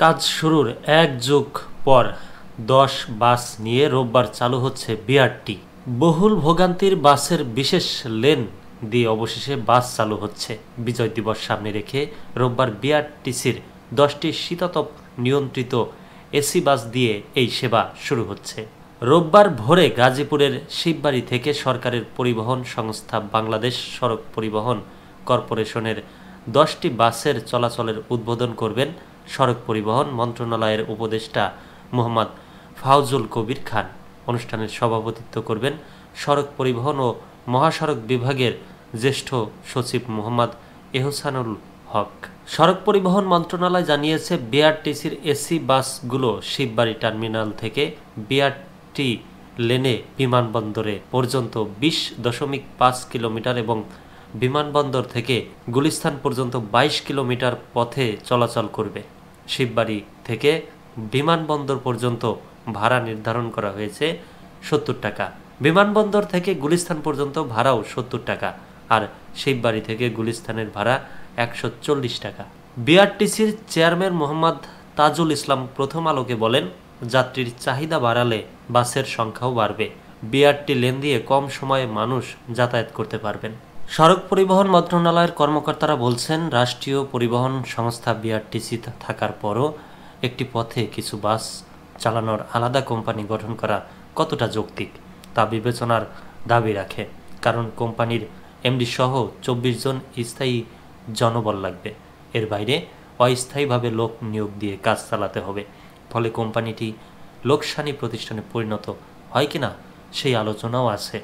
কাজ শুরুর এক যুগ পর ১০ বাস নিয়ে রোববার চালু হচ্ছে বিআরটি। বহুল ভোগান্তির বাসের বিশেষ লেন দিয়ে অবশেষে বাস চালু হচ্ছে। বিজয় দিবস সামনে রেখে রোববার বিআরটিসির ১০টি শীতাতপ নিয়ন্ত্রিত এসি বাস দিয়ে এই সেবা শুরু হচ্ছে। রোববার ভোরে গাজীপুরের শিববাড়ি থেকে সরকারের পরিবহন সংস্থা বাংলাদেশ সড়ক পরিবহন কর্পোরেশনের ১০টি বাসের চলাচলের উদ্বোধন করবেন সড়ক পরিবহন মন্ত্রণালয়ের উপদেষ্টা মোহাম্মদ ফাউজুল কবির খান। অনুষ্ঠানের সভাপতিত্ব করবেন সড়ক পরিবহন ও মহাসড়ক বিভাগের জ্যেষ্ঠ সচিব মোহাম্মদ এহসানুল হক। সড়ক পরিবহন মন্ত্রণালয় জানিয়েছে, বিআরটিসির এসি বাসগুলো শিববাড়ি টার্মিনাল থেকে বিআরটি লেনে বিমানবন্দরে পর্যন্ত ২০.৫ কিলোমিটার এবং বিমানবন্দর থেকে গুলিস্তান পর্যন্ত ২২ কিলোমিটার পথে চলাচল করবে। শিববাড়ি থেকে বিমানবন্দর পর্যন্ত ভাড়া নির্ধারণ করা হয়েছে ৭০ টাকা। বিমানবন্দর থেকে গুলিস্তান পর্যন্ত ভাড়াও ৭০ টাকা, আর শিববাড়ি থেকে গুলিস্তানের ভাড়া ১৪০ টাকা। বিআরটিসির চেয়ারম্যান মোহাম্মদ তাজুল ইসলাম প্রথম আলোকে বলেন, যাত্রীর চাহিদা বাড়ালে বাসের সংখ্যাও বাড়বে। বিআরটি লেন দিয়ে কম সময়ে মানুষ যাতায়াত করতে পারবেন। সড়ক পরিবহন মন্ত্রণালয়ের কর্মকর্তারা বলছেন, রাষ্ট্রীয় পরিবহন সংস্থা বিআরটিসি থাকার পরও একটি পথে কিছু বাস চালানোর আলাদা কোম্পানি গঠন করা কতটা যৌক্তিক তা বিবেচনার দাবি রাখে। কারণ কোম্পানির এমডি সহ ২৪ জন স্থায়ী জনবল লাগবে। এর বাইরে অস্থায়ীভাবে লোক নিয়োগ দিয়ে কাজ চালাতে হবে। ফলে কোম্পানিটি লোকসানি প্রতিষ্ঠানে পরিণত হয় কিনা সেই আলোচনাও আছে।